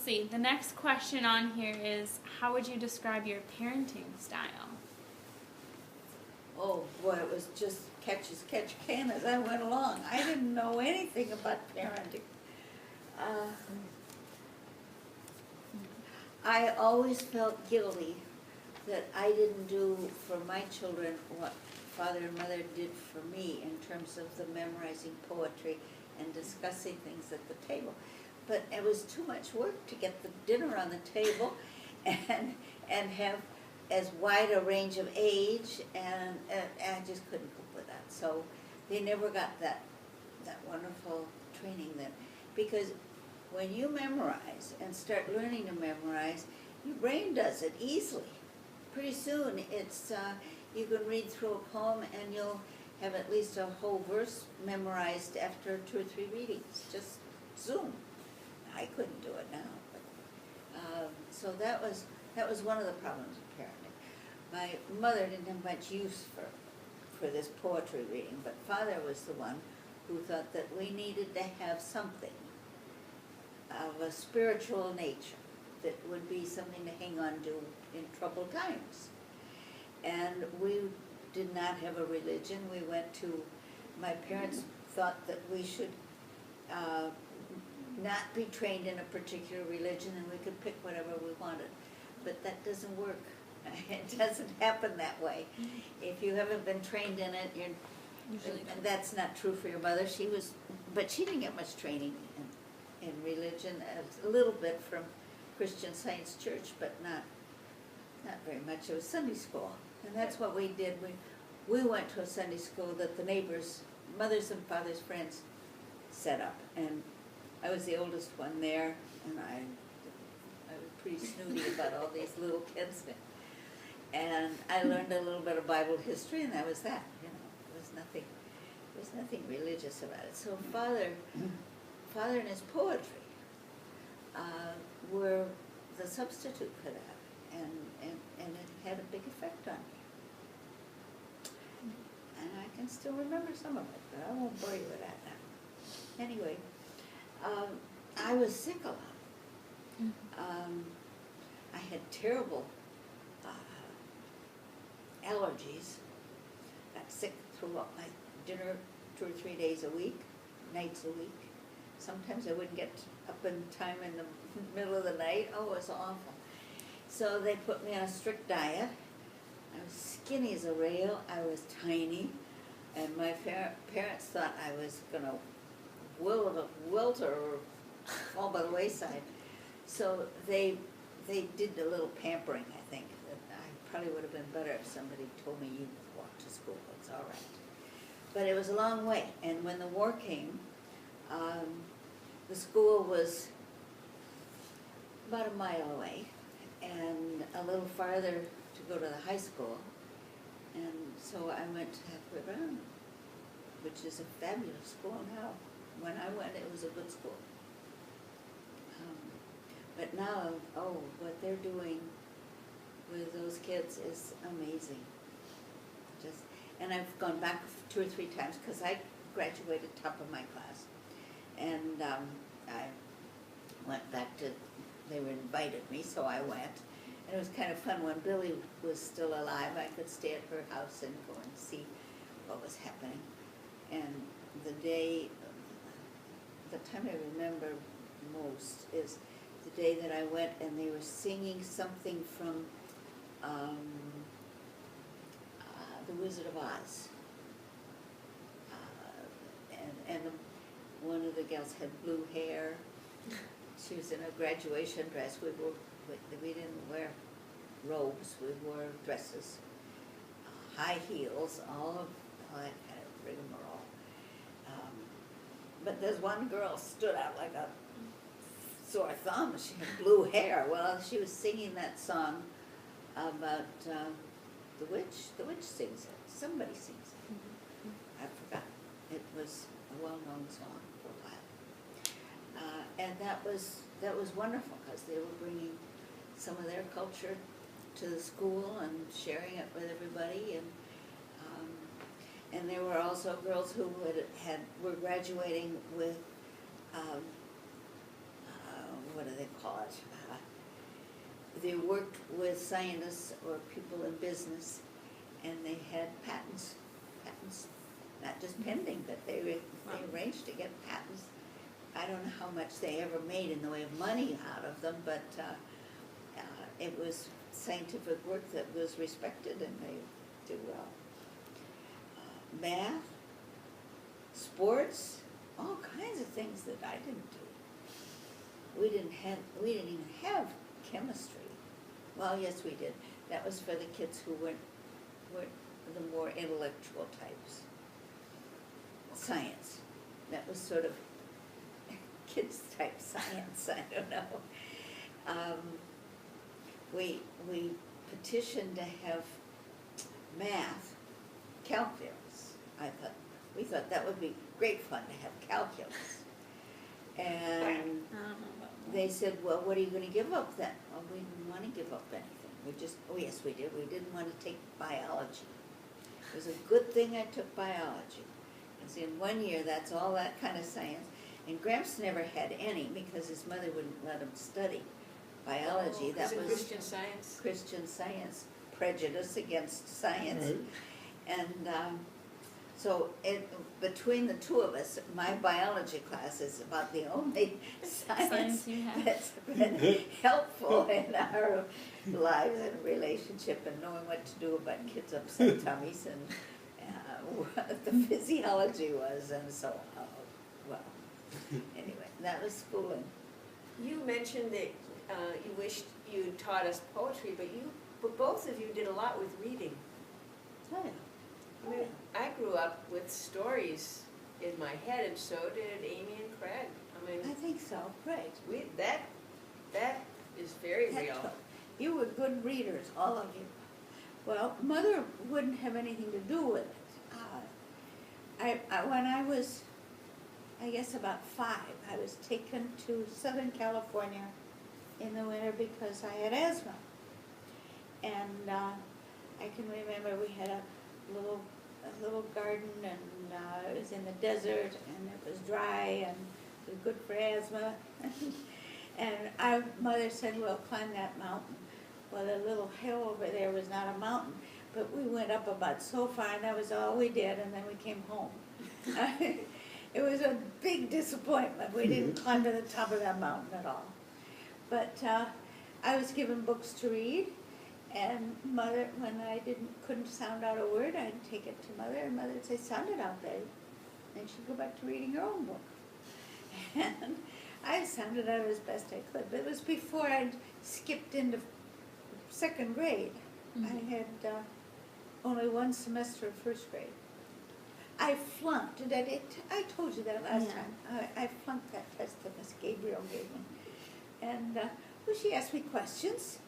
see. The next question on here is, how would you describe your parenting style? Oh boy, it was just catch as catch can as I went along. I didn't know anything about parenting. I always felt guilty that I didn't do for my children what father and mother did for me in terms of the memorizing poetry and discussing things at the table. But it was too much work to get the dinner on the table and have as wide a range of age, and I just couldn't cope with that. So they never got that wonderful training then. Because when you memorize and start learning to memorize, your brain does it easily. Pretty soon it's you can read through a poem and you'll have at least a whole verse memorized after 2 or 3 readings. Just zoom. I couldn't do it now. But, so that was one of the problems with parenting. My mother didn't have much use for this poetry reading, but father was the one who thought that we needed to have something of a spiritual nature that would be something to hang on to in troubled times. And we did not have a religion. My parents thought that we should not be trained in a particular religion and we could pick whatever we wanted. But that doesn't work. It doesn't happen that way. If you haven't been trained in it, and that's not true for your mother. But she didn't get much training in religion, a little bit from Christian Science Church, but not very much. It was Sunday school, and that's what we did. We went to a Sunday school that the neighbors, mothers and fathers' friends, set up, and I was the oldest one there, and I was pretty snooty about all these little kids. And I learned a little bit of Bible history, and that was that. There was nothing religious about it. So father and his poetry were the substitute for that, and it had a big effect on me. And I can still remember some of it, but I won't bore you with that now. Anyway, I was sick a lot. I had terrible allergies. Got sick, threw up my dinner 2 or 3 days a week, nights a week. Sometimes I wouldn't get up in time in the middle of the night. Oh, it was awful. So they put me on a strict diet. I was skinny as a rail. I was tiny. And my parents thought I was going to wilt or fall by the wayside. So they did a little pampering, I think. I probably would have been better if somebody told me you walk to school. It's all right. But it was a long way. And when the war came, the school was about a mile away and a little farther to go to the high school. And so I went to Halfway Brown, which is a fabulous school now. When I went, it was a good school. But now, what they're doing with those kids is amazing. And I've gone back 2 or 3 times because I graduated top of my class. And I went back to, they invited me, so I went. And it was kind of fun. When Billy was still alive, I could stay at her house and go and see what was happening. And the time I remember most is the day that I went and they were singing something from The Wizard of Oz. And one of the gals had blue hair. She was in a graduation dress. We didn't wear robes, we wore dresses, high heels, all that kind of rigmarole. But there's one girl stood out like a sore thumb. She had blue hair. Well, she was singing that song about the witch. The witch sings it. Somebody sings it. I forgot. It was a well-known song for a while. And that was wonderful because they were bringing some of their culture to the school and sharing it with everybody. And there were also girls who were graduating with what do they call it? They worked with scientists or people in business, and they had patents, not just pending, but they arranged to get patents. I don't know how much they ever made in the way of money out of them, but it was scientific work that was respected, and they did well. Math, sports, all kinds of things that I didn't do. We didn't even have chemistry. Well, yes, we did. That was for the kids who weren't the more intellectual types. Science, that was sort of kids type science. I don't know. We petitioned to have math, calculus. We thought that would be great fun to have calculus. And I don't know about that. they said, well, what are you gonna give up then? Well, we didn't wanna give up anything. Oh yes, we did. We didn't wanna take biology. It was a good thing I took biology. Because in 1 year, that's all that kind of science. And Gramps never had any because his mother wouldn't let him study biology. That was Christian Science. Christian Science, prejudice against science. Right. And so between the two of us, my biology class is about the only science you have. that's been helpful in our lives and relationship and knowing what to do about kids' upset tummies and what the physiology was and so on. Well, anyway, that was schooling. You mentioned that you wished you taught us poetry, but both of you did a lot with reading. Oh, yeah. I mean, I grew up with stories in my head, and so did Amy and Craig. I I mean, think so, right. that is very That's real. what- You were good readers, all of you. Well, Mother wouldn't have anything to do with it. When I was, I guess about 5, I was taken to Southern California in the winter because I had asthma. And I can remember we had a little garden, and it was in the desert, and it was dry, and it was good for asthma. And Mother said, well, climb that mountain. Well, the little hill over there was not a mountain, but we went up about so far, and that was all we did, and then we came home. It was a big disappointment. We didn't climb to the top of that mountain at all. But I was given books to read, and Mother, when I couldn't sound out a word, I'd take it to Mother, and Mother would say, sound it out, babe. And she'd go back to reading her own book. And I sounded out as best I could, but it was before I'd skipped into 2nd grade. I had only 1 semester of 1st grade. I flunked. I told you that last Yeah. time. I flunked that test that Miss Gabriel gave me. And well, she asked me questions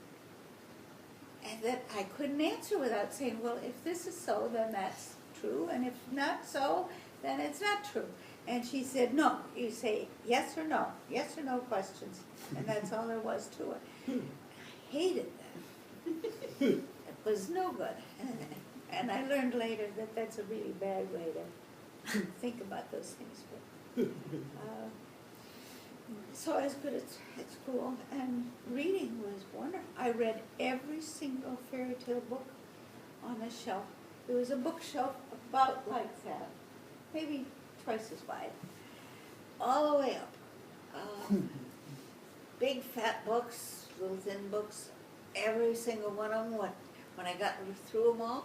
and that I couldn't answer without saying, well, if this is so, then that's true, and if not so, then it's not true. And she said, no, you say yes or no questions, and that's all there was to it. I hated that. It was no good. And I learned later that that's a really bad way to think about those things. But, so I was good at school, and reading was wonderful. I read every single fairy tale book on the shelf. There was a bookshelf about like that, maybe twice as wide, all the way up. Big fat books, little thin books, every single one of them. When I got through them all,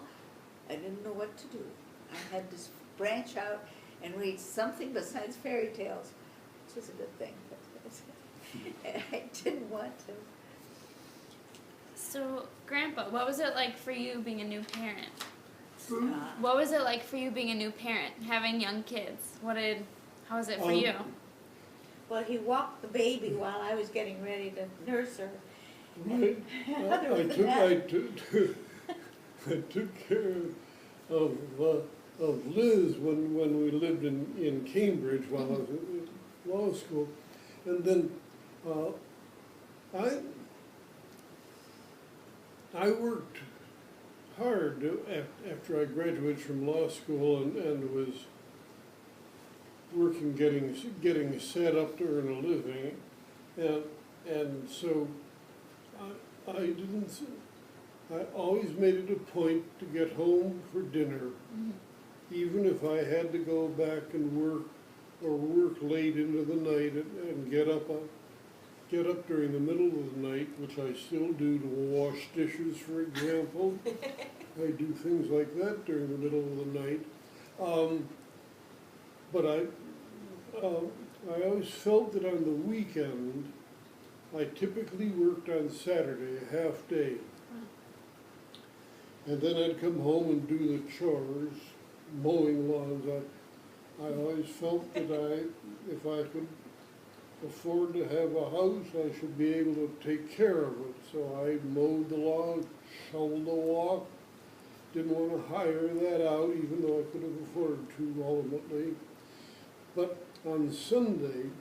I didn't know what to do. I had to branch out and read something besides fairy tales, which is a good thing. I didn't want to. So, Grandpa, what was it like for you being a new parent? Uh, What was it like for you being a new parent, having young kids? How was it for you? Well, he walked the baby while I was getting ready to nurse her. Right. Other than that- I took care of Liz when we lived in Cambridge while I was in law school. And then I worked hard after I graduated from law school and was working, getting set up to earn a living. And so I didn't, I always made it a point to get home for dinner, even if I had to go back and work or work late into the night and get up during the middle of the night, which I still do to wash dishes, for example. I do things like that during the middle of the night. But I always felt that on the weekend, I typically worked on Saturday, a half day. And then I'd come home and do the chores, mowing lawns. I always felt that if I could afford to have a house, I should be able to take care of it. So I mowed the lawn, shoveled the walk, didn't want to hire that out, even though I could have afforded to ultimately. But on Sunday,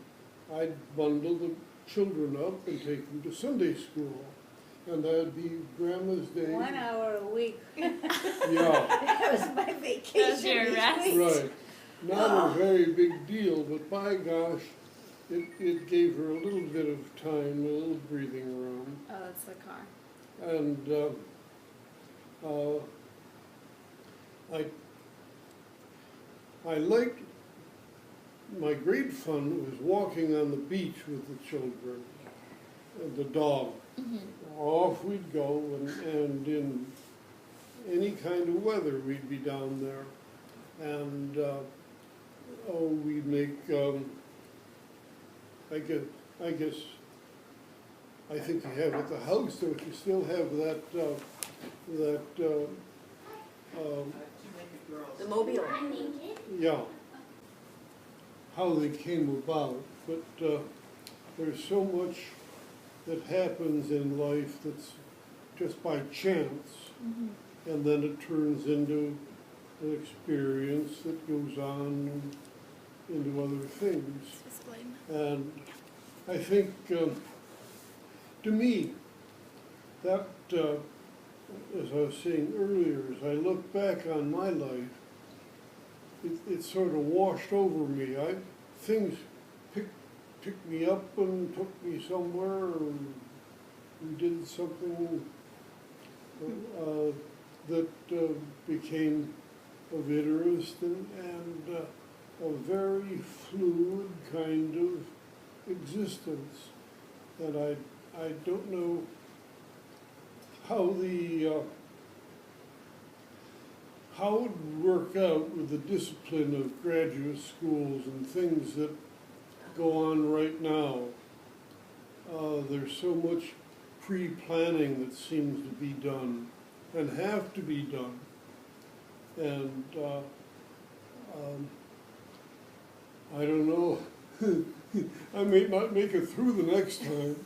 I'd bundle the children up and take them to Sunday school. And that'd be Grandma's day. 1 hour a week. Yeah, That was my vacation. That was your each rest? week. right. Not a very big deal, but by gosh, it gave her a little bit of time, a little breathing room. Oh, that's the car. And I liked, my great fun was walking on the beach with the children and the dog. Off we'd go, and in any kind of weather we'd be down there. And we'd make, I think you have at the house, don't you still have The mobile. yeah, how they came about, but there's so much that happens in life that's just by chance, and then it turns into an experience that goes on into other things. And I think, to me, that, as I was saying earlier, as I look back on my life, it sort of washed over me. Things picked me up and took me somewhere, and we did something that became of interest and a very fluid kind of existence. And I don't know how how it would work out with the discipline of graduate schools and things that go on right now. There's so much pre-planning that seems to be done and have to be done. And I don't know, I may not make it through the next time.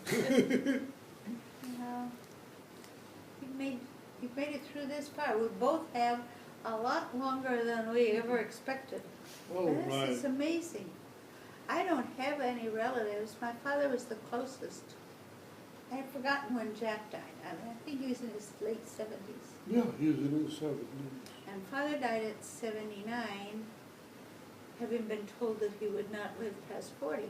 No. You've made it through this far. We both have a lot longer than we ever expected. Oh, This right. is amazing. I don't have any relatives. My father was the closest. I had forgotten when Jack died. I think he was in his late 70s. Yeah, he was in his 70s. And father died at 79, having been told that he would not live past 40.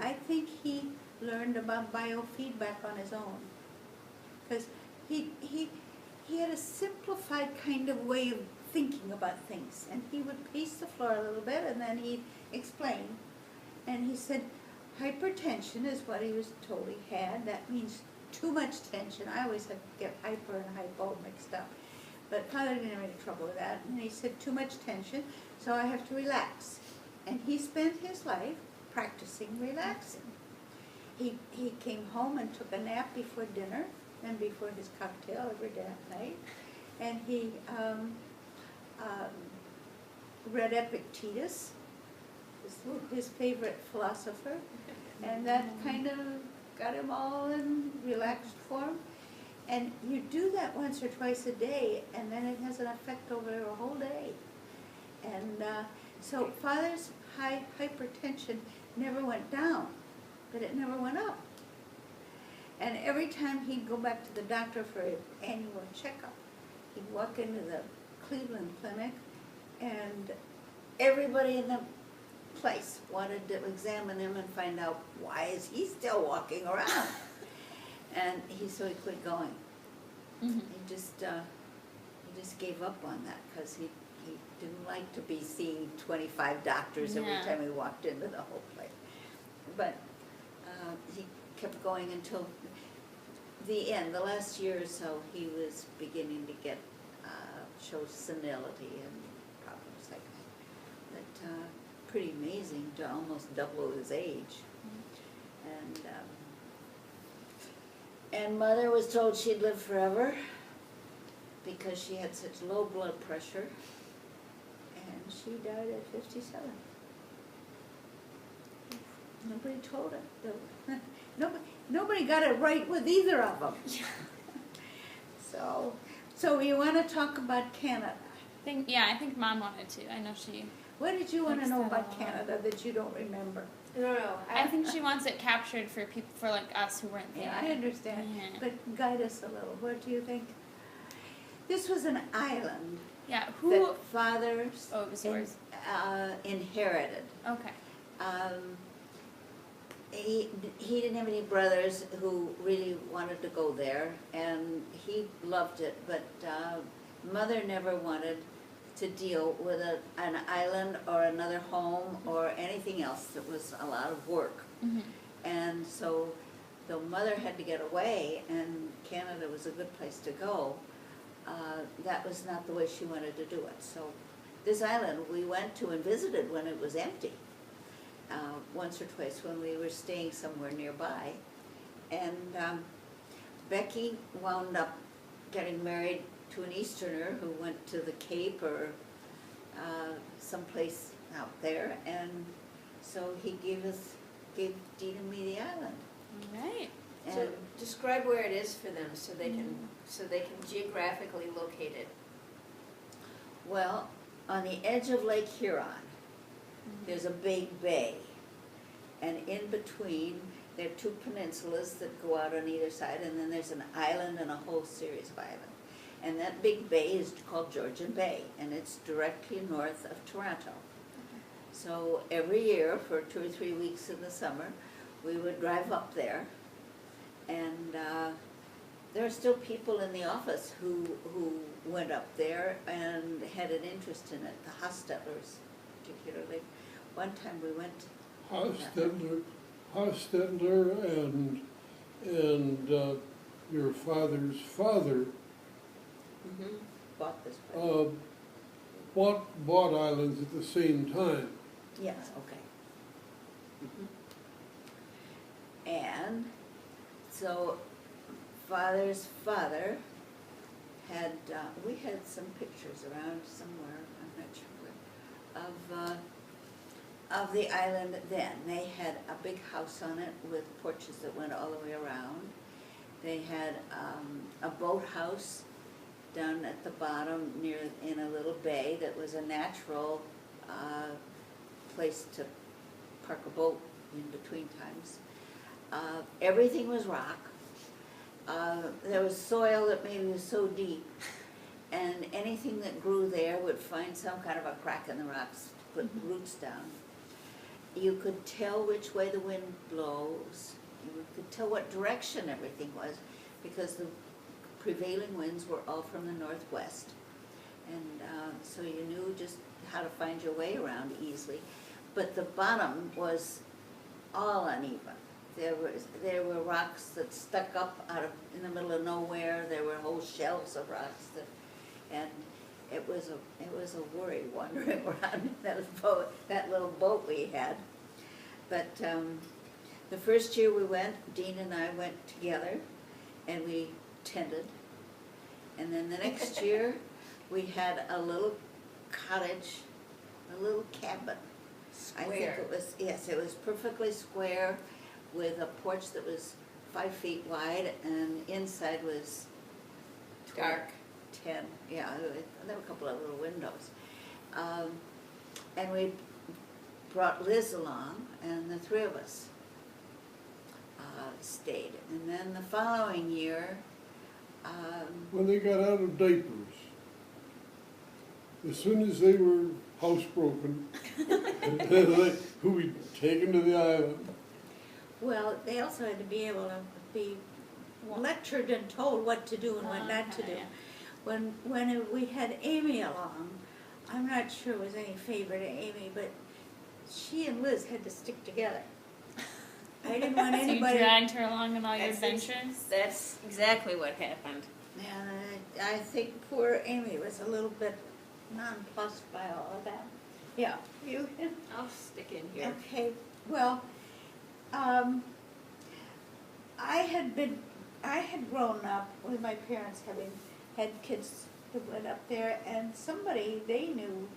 I think he learned about biofeedback on his own. Because he had a simplified kind of way of thinking about things. And he would pace the floor a little bit and then he'd explain. And he said, hypertension is what he was told he had. That means too much tension. I always had to get hyper and hypo mixed up. But father didn't have any trouble with that. And he said, too much tension, so I have to relax. And he spent his life practicing relaxing. He came home and took a nap before dinner and before his cocktail every day at night. And he read Epictetus, his favorite philosopher, and that kind of got him all in relaxed form. And you do that once or twice a day, and then it has an effect over a whole day. And so father's hypertension never went down, but it never went up. And every time he'd go back to the doctor for an annual checkup, he'd walk into the Cleveland Clinic, and everybody in the place, wanted to examine him and find out why is he still walking around. And so he quit going. Mhm. He just gave up on that because he didn't like to be seeing 25 doctors every Yeah. time he walked into the whole place. But he kept going until the end. The last year or so, he was beginning to get show senility and problems like that. But pretty amazing to almost double his age. And mother was told she'd live forever because she had such low blood pressure, and she died at 57. Nobody told her, though. Nobody got it right with either of them. So you want to talk about Canada? I think Mom wanted to. I know she. What did you want to Likes know that about a lot. Canada that you don't remember? No, I think she wants it captured for people, for like us who weren't there. Yeah, I understand, Yeah. but guide us a little. What do you think? This was an island Yeah. Who? that fathers Oh, it was yours. inherited. Okay. He didn't have any brothers who really wanted to go there, and he loved it, but mother never wanted to deal with an island or another home or anything else that was a lot of work. Mhm. And so, though mother had to get away, and Canada was a good place to go, that was not the way she wanted to do it. So this island we went to and visited when it was empty, once or twice when we were staying somewhere nearby. And Becky wound up getting married to an Easterner who went to the Cape or someplace out there, and so he gave Dean and me the island. Right. So And describe where it is for them so they can geographically locate it. well, on the edge of Lake Huron, there's a big bay, and in between there are two peninsulas that go out on either side, and then there's an island and a whole series of islands. And that big bay is called Georgian Bay, and it's directly north of Toronto. So every year for 2 or 3 weeks in the summer, we would drive up there, and there are still people in the office who went up there and had an interest in it, the Hostettlers particularly. One time we went. Hostetler and your father's father Bought this place. bought islands at the same time. Yes, okay. And so father's father had, we had some pictures around somewhere, I'm not sure where, of the island then. They had a big house on it with porches that went all the way around. They had a boathouse down at the bottom in a little bay that was a natural place to park a boat in between times. Everything was rock. There was soil that maybe was so deep, and anything that grew there would find some kind of a crack in the rocks, put roots down. You could tell which way the wind blows. You could tell what direction everything was, because the prevailing winds were all from the northwest. And so you knew just how to find your way around easily. But the bottom was all uneven. There were rocks that stuck up in the middle of nowhere. There were whole shelves of rocks and it was a worry wandering around in that little boat we had. But the first year we went, Dean and I went together, and we tended. And then the next year, we had a little cottage, a little cabin. I think it was, yes, it was perfectly square with a porch that was 5 feet wide, and inside was Dark. 10, yeah, there were a couple of little windows. And we brought Liz along, and the three of us stayed. And then the following year, When they got out of diapers, as soon as they were housebroken, who we taken to the island. Well, they also had to be able to be lectured and told what to do and what not to do. Okay, yeah. When we had Amy along, I'm not sure it was any favor to Amy, but she and Liz had to stick together. I didn't want So you anybody. dragged her along on all your That's adventures? That's exactly what happened. And I think poor Amy was a little bit nonplussed by all of that. Yeah, you, I'll stick in here. okay, well, I had grown up with my parents having had kids who went up there, and somebody they knew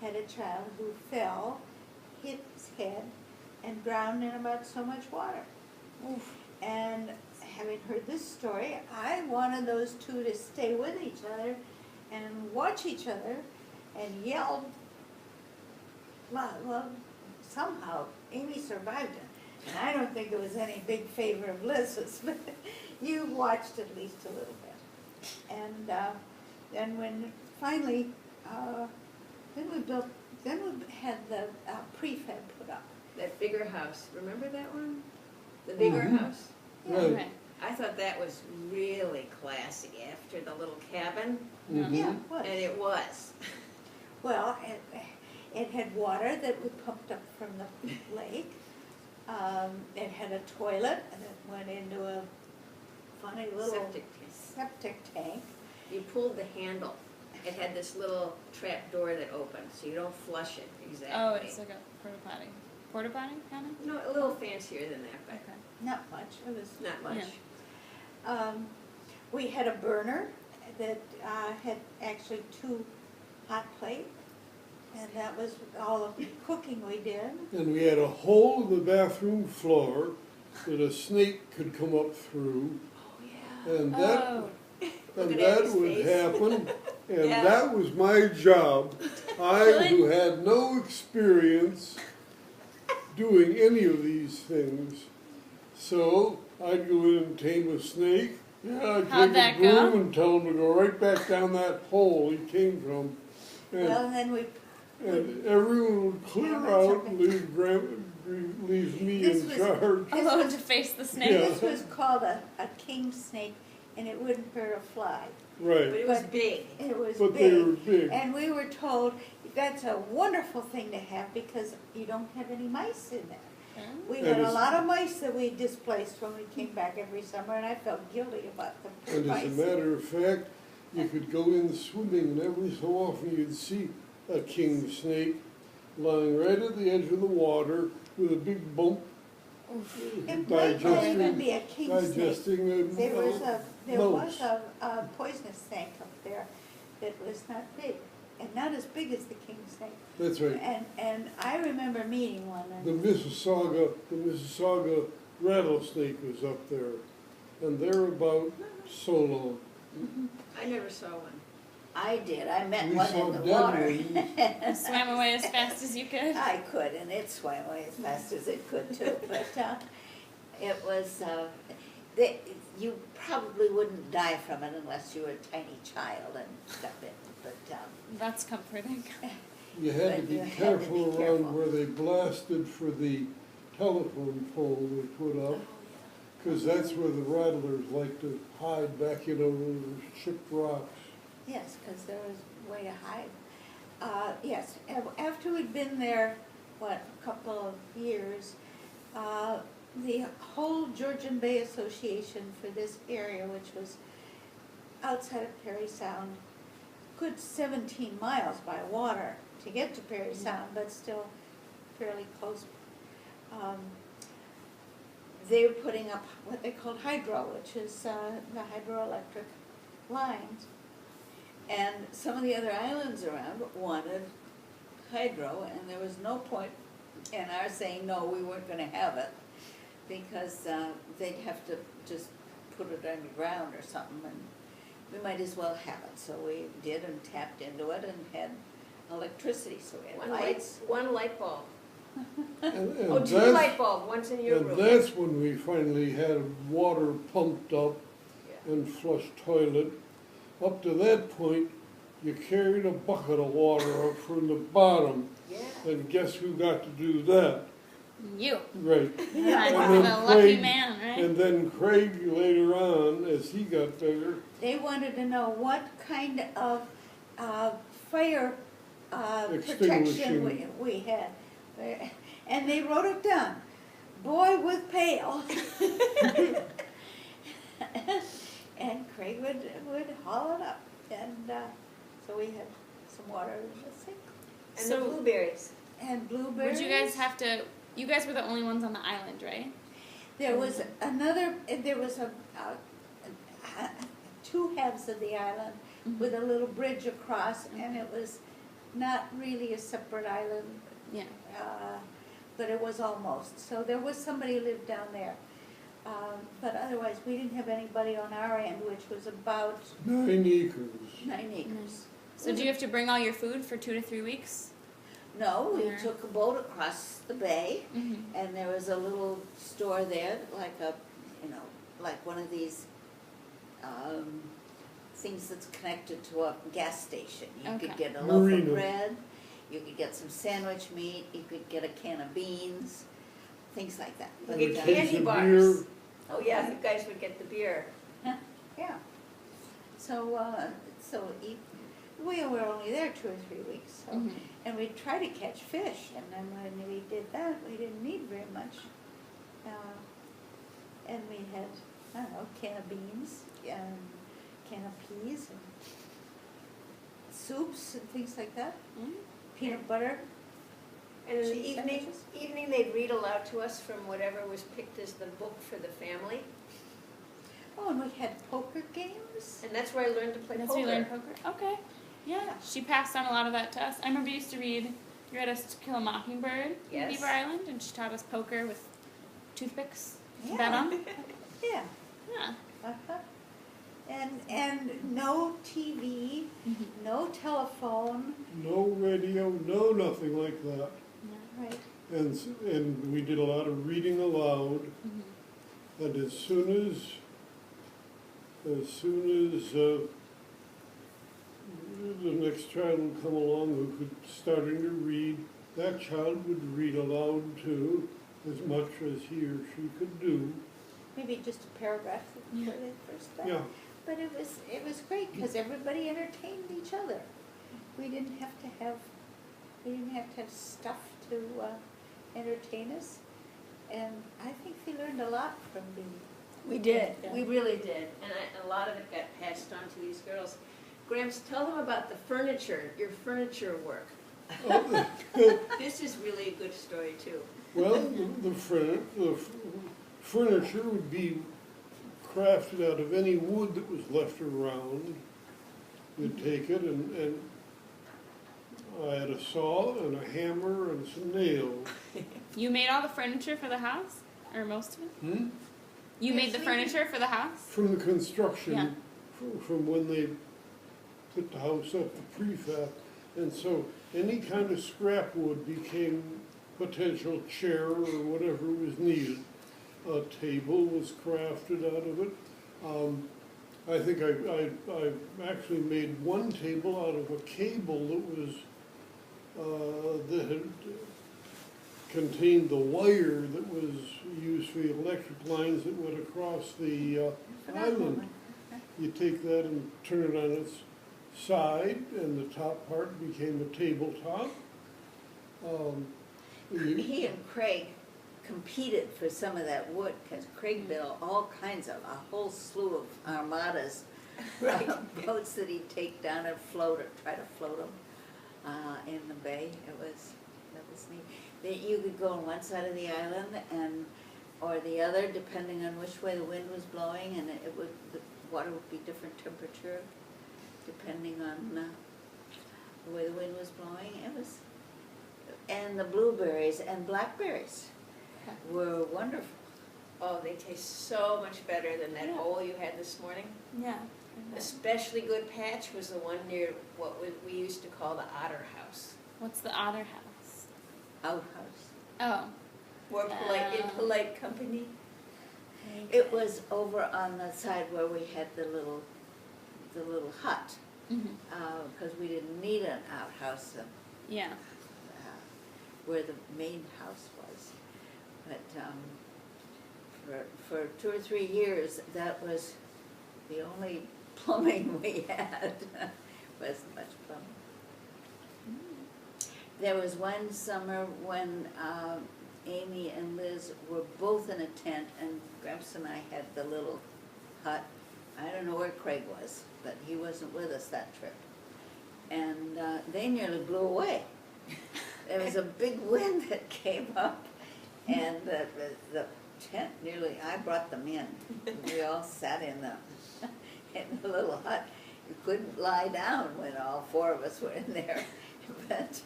had a child who fell, hit his head, and drowned in about so much water. Oof. And having heard this story, I wanted those two to stay with each other and watch each other and yell. Well, somehow Amy survived it. And I don't think it was any big favor of Liz's, but you watched at least a little bit. And then when finally, then we had the prefab put up. That bigger house, remember that one? The bigger Mhm. house? Yeah. Right. Okay. I thought that was really classy after the little cabin, Mhm. Yeah, it was. and it was. Well, it had water that we pumped up from the lake. It had a toilet and it went into a funny little Septic. septic tank. You pulled the handle. It had this little trap door that opened, so you don't flush it exactly. Oh, it's like a porta potty. Porta potty, kind of? No, a little fancier than that, but Okay. Not much. It was. not much. We had a burner that had actually 2 hot plates, and that was all of the cooking we did. And we had a hole in the bathroom floor that a snake could come up through, Oh, yeah. and that Oh, and Looking at that his would face. happen, and Yeah. that was my job. I, who had no experience doing any of these things, so I'd go in and tame a snake. Yeah, I'd How'd take that a broom go? and tell him to go right back down that hole he came from, Well, and then we. and everyone would clear Yeah, that's out okay. and leave me This in was- charge. alone to face the snake. Yeah. This was called a king snake, and it wouldn't hurt a fly. But Right, it was But- big. It was but they were big. big. And we were told, that's a wonderful thing to have because you don't have any mice in there. Oh. We And had a it's- lot of mice that we displaced when we came back every summer, and I felt guilty about the poor And mice. as a matter of fact, you could go in swimming and every so often you'd see a king snake lying right at the edge of the water with a big bump, It might not even be a king snake. digesting a There was mouse. a poisonous snake up there that was not big, and not as big as the king snake. That's right. And I remember meeting one, The and Mississauga rattlesnake was up there, and they're about so long. I never saw one. I did, I met We one saw in the dead water. You swam away as fast as you could. I could, and it swam away as fast as it could too, but it was, you probably wouldn't die from it unless you were a tiny child and stuff it, but, That's comforting. You had to But be you had to careful be careful. around where they blasted for the telephone pole they put up, because that's where the rattlers like to hide back, those chipped rocks. yes, because there was a way to hide. Yes, after we'd been there, a couple of years, the whole Georgian Bay Association for this area, which was outside of Perry Sound, good 17 miles by water to get to Perry Sound, but still fairly close. They were putting up what they called hydro, which is the hydroelectric lines. And some of the other islands around wanted hydro, and there was no point in our saying, no, we weren't gonna have it, because they'd have to just put it underground or something, and we might as well have it. So we did and tapped into it and had electricity, so we had lights. One light bulb. And Oh, 2 that's- light bulbs, one's in your And room. that's when we finally had water pumped up Yeah. and flush toilet. Up to that point, you carried a bucket of water up from the bottom, Yeah. and guess who got to do that? You. Right. Yeah, And the then lucky Craig- man, right? And then Craig later on, as he got better, They wanted to know what kind of fire protection Extinguishing. we had. And they wrote it down, boy with pail. And Craig would haul it up, and so we had some water in the sink. And So- the blueberries. And blueberries. Would you guys have to? You guys were the only ones on the island, right? There was another, there was two halves of the island with a little bridge across, and it was not really a separate island, Yeah. but it was almost. So there was somebody who lived down there. But otherwise, we didn't have anybody on our end, which was about 9 acres. 9 acres. So do you have to bring all your food for 2 to 3 weeks? No, we Yeah. took a boat across the bay, Mm-hmm. and there was a little store there, like like one of these things that's connected to a gas station. You Okay. could get a loaf Marina. of bread, you could get some sandwich meat, you could get a can of beans, things like that. You But, get Case candy of bars. beer. Oh, yeah, you guys would get the beer. yeah. So we were only there 2 or 3 weeks, so. Mhm. And we tried to catch fish, and then when we did that, we didn't need very much. And we had, I don't know, can of beans, and can of peas, and soups and things like that, Mm-hmm. peanut butter. And in the Cheese sandwiches? evening, they'd read aloud to us from whatever was picked as the book for the family. Oh, and we had poker games. And that's where I learned to play That's poker. where you learned poker. Okay. Yeah. She passed on a lot of that to us. I remember you used to read. You read us To Kill a Mockingbird in Yes. Beaver Island, and she taught us poker with toothpicks. to Yeah. Bet on. Yeah. Yeah. Uh-huh. And no TV, no telephone, No radio, no nothing like that. right? And we did a lot of reading aloud. Mm-hmm. And as soon as the next child would come along who could starting to read, that child would read aloud too, as much as he or she could do. Maybe just a paragraph for Yeah. the first time. Yeah, But it was great because everybody entertained each other. We didn't have to have stuff to entertain us, and I think we learned a lot from being. We did, Yeah. we really did, and a lot of it got passed on to these girls. Gramps, tell them about the furniture, your furniture work. This is really a good story too. well, the furniture would be crafted out of any wood that was left around. You'd take it and I had a saw and a hammer and some nails. You made all the furniture for the house, or most of it. Hmm? You made Yes, the we furniture for the house. From the construction, Yeah. from when they put the house up, the prefab. And so any kind of scrap wood became potential chair or whatever was needed. A table was crafted out of it. I think I actually made one table out of a cable that had contained the wire that was used for the electric lines that went across the island. You take that and turn it on its side, and the top part became a tabletop. He and Craig competed for some of that wood, because Craig built all kinds of, a whole slew of armadas, boats that he'd take down and try to float them in the bay. That was neat. That you could go on one side of the island or the other, depending on which way the wind was blowing, and the water would be different temperature, depending on the way the wind was blowing. And the blueberries and blackberries were wonderful. Oh, they taste so much better than that Yeah. hole you had this morning. Yeah. Especially good patch was the one near what we used to call the Otter House. What's the Otter House? Outhouse. Oh. More polite, in polite company. It was over on the side where we had the little hut. because we didn't need an outhouse Yeah. where the main house was. But for 2 or 3 years, that was the only plumbing we had. Wasn't much plumbing. There was one summer when Amy and Liz were both in a tent, and Gramps and I had the little hut. I don't know where Craig was, but he wasn't with us that trip. And they nearly blew away. There was a big wind that came up, and the tent nearly, I brought them in. We all sat in the little hut. You couldn't lie down when all 4 of us were in there. But,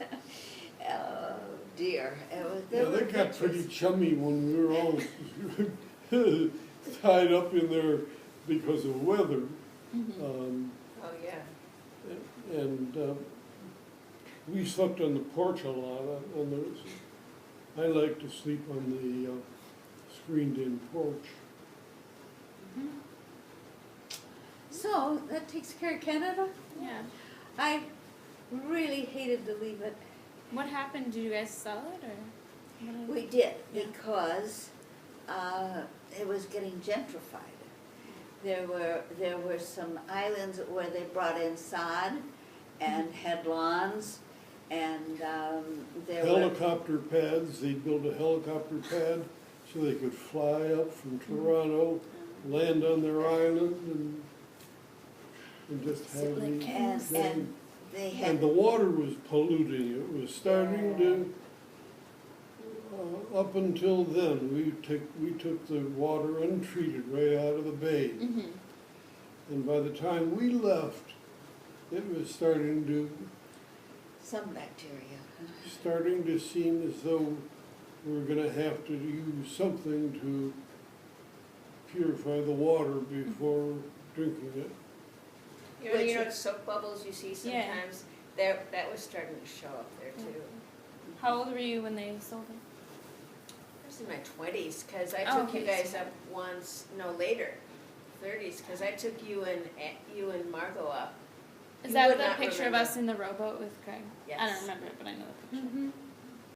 oh dear. Yeah, they got pretty chummy when we were all tied up in there because of weather. Oh, yeah. And we slept on the porch a lot. I like to sleep on the screened-in porch. So, that takes care of Canada. Yeah. I really hated to leave it. What happened? Did you guys sell it or? We did, because it was getting gentrified. There were some islands where they brought in sod and had lawns, and there were... Helicopter pads, they built a helicopter pad so they could fly up from Toronto, land on their island, and just have the... And they had... And the water was polluting, it was starting to, up until then, we took the water untreated right out of the bay. And by the time we left, it was starting Some bacteria. to seem as though we were gonna have to use something to purify the water before drinking it. You know, soap bubbles you see sometimes, that was starting to show up there too. How old were you when they sold it? I was in my 20s, because I Oh, took you okay, guys so- up once, no, later, 30s, because I took you and Margot up. Is You that would the not picture remember. of us in the rowboat with Craig? I Yes. don't remember it, but I know the picture. Mm-hmm.